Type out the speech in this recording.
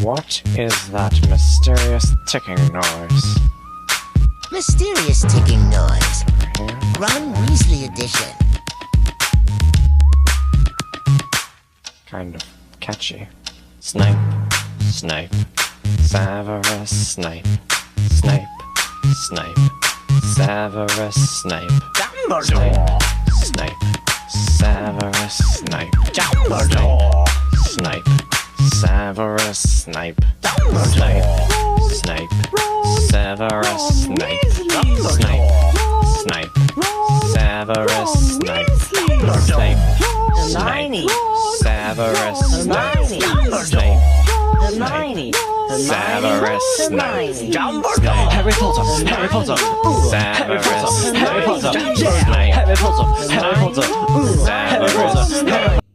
What is that mysterious ticking noise? Mysterious ticking noise. Here? Ron Weasley edition. Kind of catchy. Snape, Snape, Severus Snape, Snape, Snape, Severus Snape, Dumbledore! Snape, Severus Snape, Dumbledore! Snape, Severus Snape, Dumbledore! Snape, Severus Snape, Dumbledore! Snape, Severus Snape, Snape, Hermione! Severus Snape, Dumbledore! Snape, Severus Snape, Dumbledore! Harry Potter, Harry Potter, Severus Harry Potter, Snape, Harry Potter, Snape, Harry Potter, Harry Potter, Severus Snape.